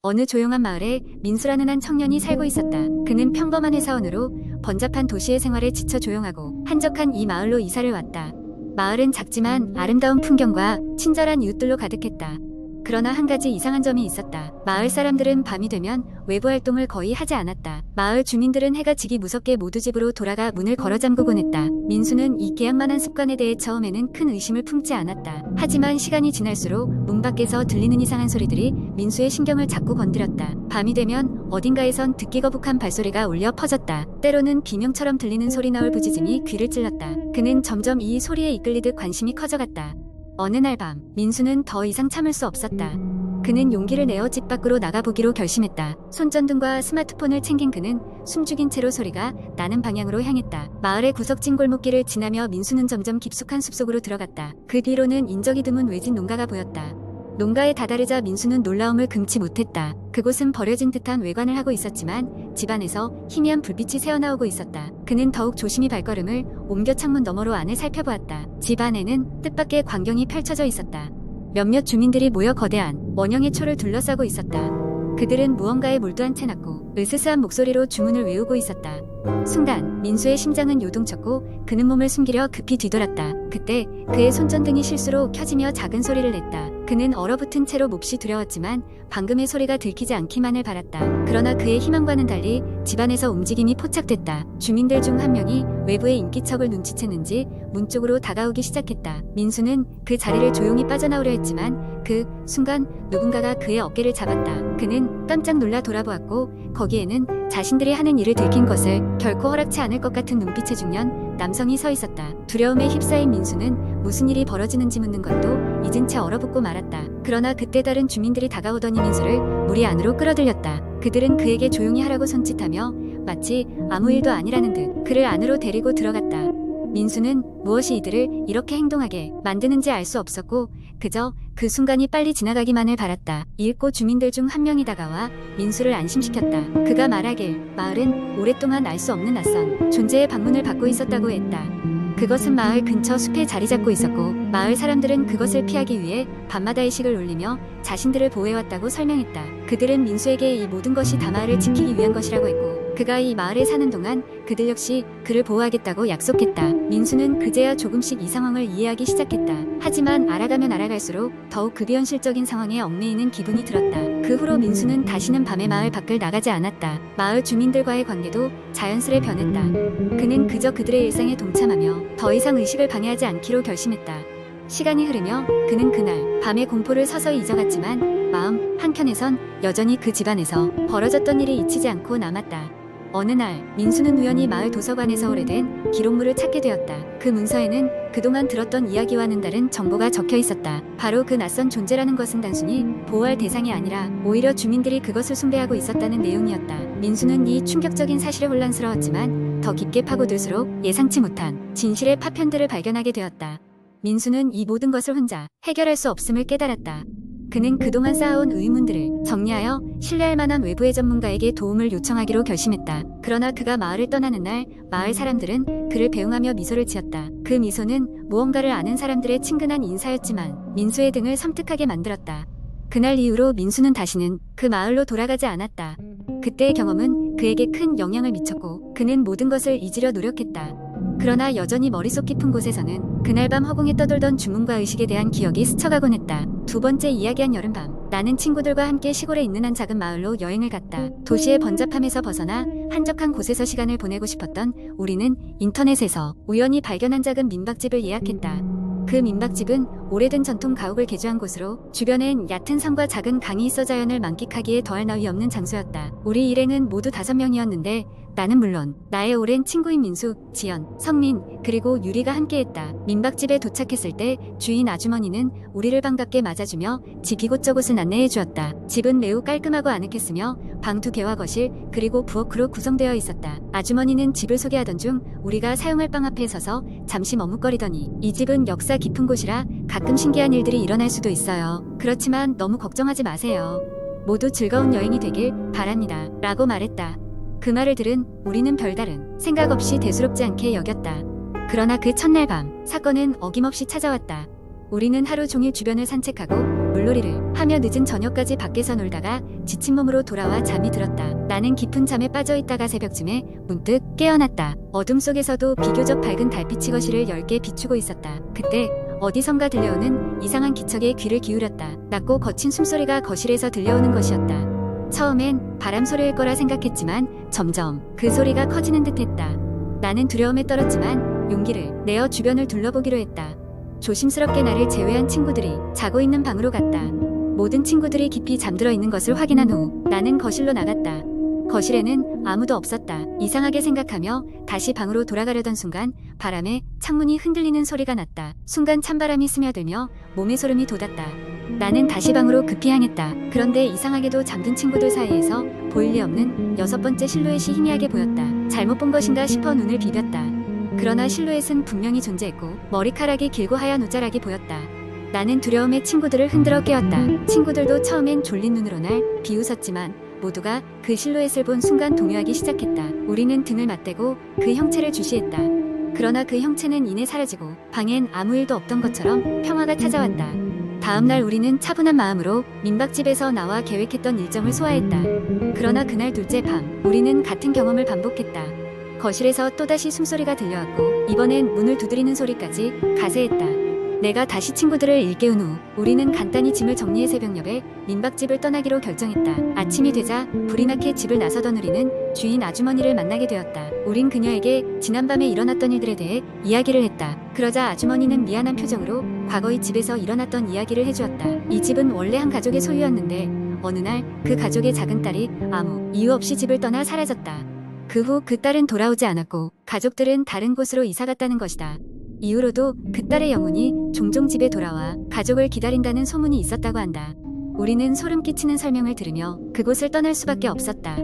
어느 조용한 마을에 민수라는 한 청년이 살고 있었다. 그는 평범한 회사원으로 번잡한 도시의 생활에 지쳐 조용하고 한적한 이 마을로 이사를 왔다. 마을은 작지만 아름다운 풍경과 친절한 이웃들로 가득했다. 그러나 한 가지 이상한 점이 있었다. 마을 사람들은 밤이 되면 외부 활동을 거의 하지 않았다. 마을 주민들은 해가 지기 무섭게 모두 집으로 돌아가 문을 걸어 잠그곤 했다. 민수는 이 계약만한 습관에 대해 처음에는 큰 의심을 품지 않았다. 하지만 시간이 지날수록 문 밖에서 들리는 이상한 소리들이 민수의 신경을 자꾸 건드렸다. 밤이 되면 어딘가에선 듣기 거북한 발소리가 울려 퍼졌다. 때로는 비명처럼 들리는 소리 나올 부짖음이 귀를 찔렀다. 그는 점점 이 소리에 이끌리듯 관심이 커져갔다. 어느 날 밤, 민수는 더 이상 참을 수 없었다. 그는 용기를 내어 집 밖으로 나가보기로 결심했다. 손전등과 스마트폰을 챙긴 그는 숨죽인 채로 소리가 나는 방향으로 향했다. 마을의 구석진 골목길을 지나며 민수는 점점 깊숙한 숲속으로 들어갔다. 그 뒤로는 인적이 드문 외진 농가가 보였다. 농가에 다다르자 민수는 놀라움을 금치 못했다. 그곳은 버려진 듯한 외관을 하고 있었지만 집안에서 희미한 불빛이 새어나오고 있었다. 그는 더욱 조심히 발걸음을 옮겨 창문 너머로 안을 살펴보았다. 집 안에는 뜻밖의 광경이 펼쳐져 있었다. 몇몇 주민들이 모여 거대한 원형의 초를 둘러싸고 있었다. 그들은 무언가에 몰두한 채 낮고 으스스한 목소리로 주문을 외우고 있었다. 순간 민수의 심장은 요동쳤고 그는 몸을 숨기려 급히 뒤돌았다. 그때 그의 손전등이 실수로 켜지며 작은 소리를 냈다. 그는 얼어붙은 채로 몹시 두려웠지만 방금의 소리가 들키지 않기만을 바랐다. 그러나 그의 희망과는 달리 집안에서 움직임이 포착됐다. 주민들 중 한 명이 외부의 인기척을 눈치챘는지 문 쪽으로 다가오기 시작했다. 민수는 그 자리를 조용히 빠져나오려 했지만 그 순간 누군가가 그의 어깨를 잡았다. 그는 깜짝 놀라 돌아보았고 거기에는 자신들이 하는 일을 들킨 것을 결코 허락치 않을 것 같은 눈빛의 중년 남성이 서 있었다. 두려움에 휩싸인 민수는 무슨 일이 벌어지는지 묻는 것도 잊은 채 얼어붙고 말았다. 그러나 그때 다른 주민들이 다가오더니 민수를 무리 안으로 끌어들였다. 그들은 그에게 조용히 하라고 손짓하며 마치 아무 일도 아니라는 듯 그를 안으로 데리고 들어갔다. 민수는 무엇이 이들을 이렇게 행동하게 만드는지 알 수 없었고 그저 그 순간이 빨리 지나가기만을 바랐다. 이윽고 주민들 중 한 명이 다가와 민수를 안심시켰다. 그가 말하길 마을은 오랫동안 알 수 없는 낯선 존재의 방문을 받고 있었다고 했다. 그것은 마을 근처 숲에 자리 잡고 있었고 마을 사람들은 그것을 피하기 위해 밤마다 의식을 울리며 자신들을 보호해왔다고 설명했다. 그들은 민수에게 이 모든 것이 다 마을을 지키기 위한 것이라고 했고 그가 이 마을에 사는 동안 그들 역시 그를 보호하겠다고 약속했다. 민수는 그제야 조금씩 이 상황을 이해하기 시작했다. 하지만 알아가면 알아갈수록 더욱 급비현실적인 상황에 얽매이는 기분이 들었다. 그 후로 민수는 다시는 밤에 마을 밖을 나가지 않았다. 마을 주민들과의 관계도 자연스레 변했다. 그는 그저 그들의 일상에 동참하며 더 이상 의식을 방해하지 않기로 결심했다. 시간이 흐르며 그는 그날 밤의 공포를 서서히 잊어갔지만 마음 한켠에선 여전히 그 집안에서 벌어졌던 일이 잊히지 않고 남았다. 어느 날 민수는 우연히 마을 도서관에서 오래된 기록물을 찾게 되었다. 그 문서에는 그동안 들었던 이야기와는 다른 정보가 적혀 있었다. 바로 그 낯선 존재라는 것은 단순히 보호할 대상이 아니라 오히려 주민들이 그것을 숭배하고 있었다는 내용이었다. 민수는 이 충격적인 사실에 혼란스러웠지만 더 깊게 파고들수록 예상치 못한 진실의 파편들을 발견하게 되었다. 민수는 이 모든 것을 혼자 해결할 수 없음을 깨달았다. 그는 그동안 쌓아온 의문들을 정리하여 신뢰할 만한 외부의 전문가에게 도움을 요청하기로 결심했다. 그러나 그가 마을을 떠나는 날 마을 사람들은 그를 배웅하며 미소를 지었다. 그 미소는 무언가를 아는 사람들의 친근한 인사였지만 민수의 등을 섬뜩하게 만들었다. 그날 이후로 민수는 다시는 그 마을로 돌아가지 않았다. 그때의 경험은 그에게 큰 영향을 미쳤고 그는 모든 것을 잊으려 노력했다. 그러나 여전히 머릿속 깊은 곳에서는 그날 밤 허공에 떠돌던 주문과 의식에 대한 기억이 스쳐가곤 했다. 두 번째 이야기한 여름밤 나는 친구들과 함께 시골에 있는 한 작은 마을로 여행을 갔다. 도시의 번잡함에서 벗어나 한적한 곳에서 시간을 보내고 싶었던 우리는 인터넷에서 우연히 발견한 작은 민박집을 예약했다. 그 민박집은 오래된 전통 가옥을 개조한 곳으로 주변엔 얕은 산과 작은 강이 있어 자연을 만끽하기에 더할 나위 없는 장소였다. 우리 일행은 모두 5명이었는데 나는 물론 나의 오랜 친구인 민수, 지연, 성민, 그리고 유리가 함께했다. 민박집에 도착했을 때 주인 아주머니는 우리를 반갑게 맞아주며 집 이곳저곳을 안내해 주었다. 집은 매우 깔끔하고 아늑했으며 방 2개와 거실 그리고 부엌으로 구성되어 있었다. 아주머니는 집을 소개하던 중 우리가 사용할 방 앞에 서서 잠시 머뭇거리더니 이 집은 역사 깊은 곳이라 가끔 신기한 일들이 일어날 수도 있어요. 그렇지만 너무 걱정하지 마세요. 모두 즐거운 여행이 되길 바랍니다. 라고 말했다. 그 말을 들은 우리는 별다른 생각 없이 대수롭지 않게 여겼다. 그러나 그 첫날 밤 사건은 어김없이 찾아왔다. 우리는 하루 종일 주변을 산책하고 물놀이를 하며 늦은 저녁까지 밖에서 놀다가 지친 몸으로 돌아와 잠이 들었다. 나는 깊은 잠에 빠져 있다가 새벽쯤에 문득 깨어났다. 어둠 속에서도 비교적 밝은 달빛이 거실을 얇게 비추고 있었다. 그때 어디선가 들려오는 이상한 기척에 귀를 기울였다. 낮고 거친 숨소리가 거실에서 들려오는 것이었다. 처음엔 바람 소리일 거라 생각했지만 점점 그 소리가 커지는 듯했다. 나는 두려움에 떨었지만 용기를 내어 주변을 둘러보기로 했다. 조심스럽게 나를 제외한 친구들이 자고 있는 방으로 갔다. 모든 친구들이 깊이 잠들어 있는 것을 확인한 후 나는 거실로 나갔다. 거실에는 아무도 없었다. 이상하게 생각하며 다시 방으로 돌아가려던 순간 바람에 창문이 흔들리는 소리가 났다. 순간 찬바람이 스며들며 몸에 소름이 돋았다. 나는 다시 방으로 급히 향했다. 그런데 이상하게도 잠든 친구들 사이에서 보일 리 없는 6번째 실루엣이 희미하게 보였다. 잘못 본 것인가 싶어 눈을 비볐다. 그러나 실루엣은 분명히 존재했고 머리카락이 길고 하얀 옷자락이 보였다. 나는 두려움에 친구들을 흔들어 깨웠다. 친구들도 처음엔 졸린 눈으로 날 비웃었지만 모두가 그 실루엣을 본 순간 동요하기 시작했다. 우리는 등을 맞대고 그 형체를 주시했다. 그러나 그 형체는 이내 사라지고 방엔 아무 일도 없던 것처럼 평화가 찾아왔다. 다음날 우리는 차분한 마음으로 민박집에서 나와 계획했던 일정을 소화했다. 그러나 그날 둘째 밤 우리는 같은 경험을 반복했다. 거실에서 또다시 숨소리가 들려왔고 이번엔 문을 두드리는 소리까지 가세했다. 내가 다시 친구들을 일깨운 후 우리는 간단히 짐을 정리해 새벽녘에 민박집을 떠나기로 결정했다. 아침이 되자 불이 나게 집을 나서던 우리는 주인 아주머니를 만나게 되었다. 우린 그녀에게 지난밤에 일어났던 일들에 대해 이야기를 했다. 그러자 아주머니는 미안한 표정으로 과거의 집에서 일어났던 이야기를 해주었다. 이 집은 원래 한 가족의 소유였는데 어느 날 그 가족의 작은 딸이 아무 이유 없이 집을 떠나 사라졌다. 그 후 그 딸은 돌아오지 않았고 가족들은 다른 곳으로 이사갔다는 것이다. 이후로도 그 딸의 영혼이 종종 집에 돌아와 가족을 기다린다는 소문이 있었다고 한다. 우리는 소름 끼치는 설명을 들으며 그곳을 떠날 수밖에 없었다.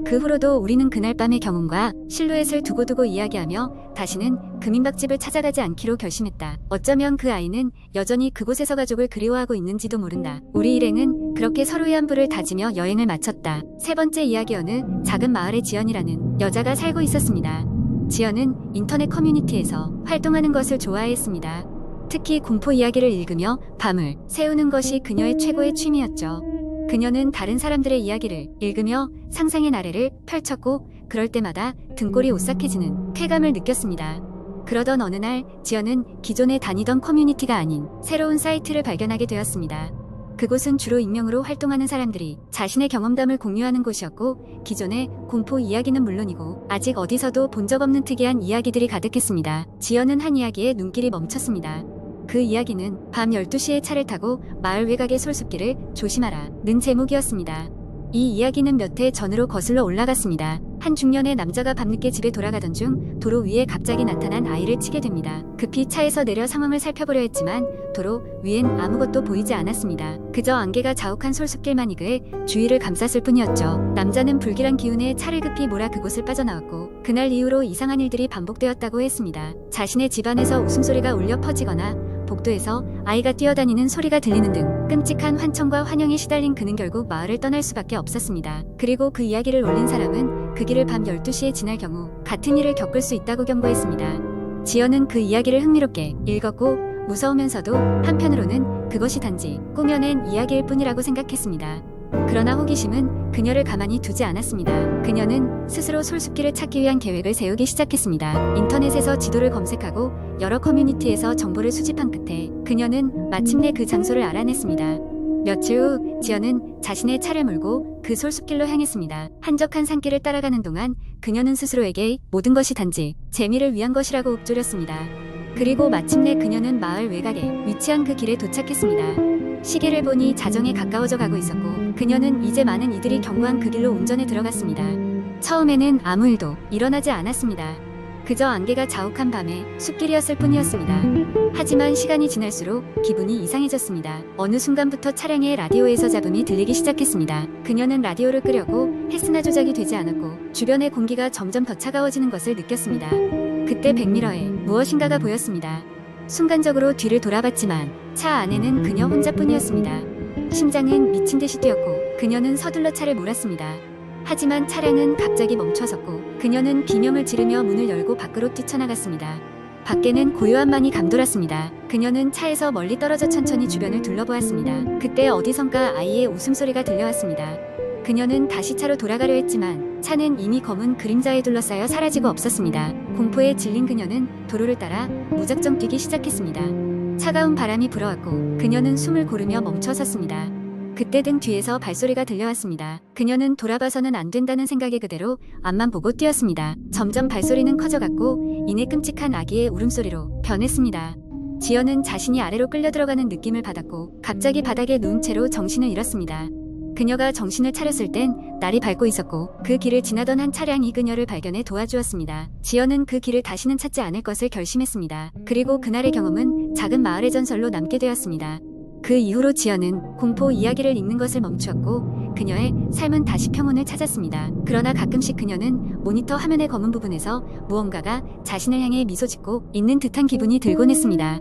그 후로도 우리는 그날 밤의 경험과 실루엣을 두고두고 이야기하며 다시는 그 민박집을 찾아가지 않기로 결심했다. 어쩌면 그 아이는 여전히 그곳에서 가족을 그리워하고 있는지도 모른다. 우리 일행은 그렇게 서로의 안부를 다지며 여행을 마쳤다. 세 번째 이야기. 어느 작은 마을에 지연이라는 여자가 살고 있었습니다. 지연은 인터넷 커뮤니티에서 활동하는 것을 좋아했습니다. 특히 공포 이야기를 읽으며 밤을 새우는 것이 그녀의 최고의 취미였죠. 그녀는 다른 사람들의 이야기를 읽으며 상상의 나래를 펼쳤고 그럴 때마다 등골이 오싹해지는 쾌감을 느꼈습니다. 그러던 어느 날 지연은 기존에 다니던 커뮤니티가 아닌 새로운 사이트를 발견하게 되었습니다. 그곳은 주로 익명으로 활동하는 사람들이 자신의 경험담을 공유하는 곳이었고 기존의 공포 이야기는 물론이고 아직 어디서도 본 적 없는 특이한 이야기들이 가득했습니다. 지연은 한 이야기에 눈길이 멈췄습니다. 그 이야기는 밤 12시에 차를 타고 마을 외곽의 솔숲길을 조심하라 는 제목이었습니다. 이 이야기는 몇 해 전으로 거슬러 올라갔습니다. 한 중년의 남자가 밤늦게 집에 돌아가던 중 도로 위에 갑자기 나타난 아이를 치게 됩니다. 급히 차에서 내려 상황을 살펴보려 했지만 도로 위엔 아무것도 보이지 않았습니다. 그저 안개가 자욱한 솔숲길만이 그의 주위를 감쌌을 뿐이었죠. 남자는 불길한 기운에 차를 급히 몰아 그곳을 빠져나왔고 그날 이후로 이상한 일들이 반복되었다고 했습니다. 자신의 집안에서 웃음소리가 울려 퍼지거나 복도에서 아이가 뛰어다니는 소리가 들리는 등 끔찍한 환청과 환영에 시달린 그는 결국 마을을 떠날 수밖에 없었습니다. 그리고 그 이야기를 올린 사람은 그 길을 밤 12시에 지날 경우 같은 일을 겪을 수 있다고 경고했습니다. 지연은 그 이야기를 흥미롭게 읽었고 무서우면서도 한편으로는 그것이 단지 꾸며낸 이야기일 뿐이라고 생각했습니다. 그러나 호기심은 그녀를 가만히 두지 않았습니다. 그녀는 스스로 솔숲길을 찾기 위한 계획을 세우기 시작했습니다. 인터넷에서 지도를 검색하고 여러 커뮤니티에서 정보를 수집한 끝에 그녀는 마침내 그 장소를 알아냈습니다. 며칠 후 지연은 자신의 차를 몰고 그 솔숲길로 향했습니다. 한적한 산길을 따라가는 동안 그녀는 스스로에게 모든 것이 단지 재미를 위한 것이라고 읊조렸습니다. 그리고 마침내 그녀는 마을 외곽에 위치한 그 길에 도착했습니다. 시계를 보니 자정에 가까워져 가고 있었고 그녀는 이제 많은 이들이 경고한 그 길로 운전에 들어갔습니다. 처음에는 아무 일도 일어나지 않았습니다. 그저 안개가 자욱한 밤의 숲길이었을 뿐이었습니다. 하지만 시간이 지날수록 기분이 이상해졌습니다. 어느 순간부터 차량의 라디오에서 잡음이 들리기 시작했습니다. 그녀는 라디오를 끄려고 했으나 조작이 되지 않았고 주변의 공기가 점점 더 차가워지는 것을 느꼈습니다. 그때 백미러에 무엇인가가 보였습니다. 순간적으로 뒤를 돌아봤지만 차 안에는 그녀 혼자뿐이었습니다. 심장은 미친 듯이 뛰었고 그녀는 서둘러 차를 몰았습니다. 하지만 차량은 갑자기 멈춰섰고 그녀는 비명을 지르며 문을 열고 밖으로 뛰쳐나갔습니다. 밖에는 고요함만이 감돌았습니다. 그녀는 차에서 멀리 떨어져 천천히 주변을 둘러보았습니다. 그때 어디선가 아이의 웃음소리가 들려왔습니다. 그녀는 다시 차로 돌아가려 했지만 차는 이미 검은 그림자에 둘러싸여 사라지고 없었습니다. 공포에 질린 그녀는 도로를 따라 무작정 뛰기 시작했습니다. 차가운 바람이 불어왔고 그녀는 숨을 고르며 멈춰 섰습니다. 그때 등 뒤에서 발소리가 들려왔습니다. 그녀는 돌아봐서는 안 된다는 생각에 그대로 앞만 보고 뛰었습니다. 점점 발소리는 커져갔고 이내 끔찍한 아기의 울음소리로 변했습니다. 지연은 자신이 아래로 끌려 들어가는 느낌을 받았고 갑자기 바닥에 누운 채로 정신을 잃었습니다. 그녀가 정신을 차렸을 땐 날이 밝고 있었고 그 길을 지나던 한 차량이 그녀를 발견해 도와주었습니다. 지연은 그 길을 다시는 찾지 않을 것을 결심했습니다. 그리고 그날의 경험은 작은 마을의 전설로 남게 되었습니다. 그 이후로 지연은 공포 이야기를 읽는 것을 멈추었고 그녀의 삶은 다시 평온을 찾았습니다. 그러나 가끔씩 그녀는 모니터 화면의 검은 부분에서 무언가가 자신을 향해 미소 짓고 있는 듯한 기분이 들곤 했습니다.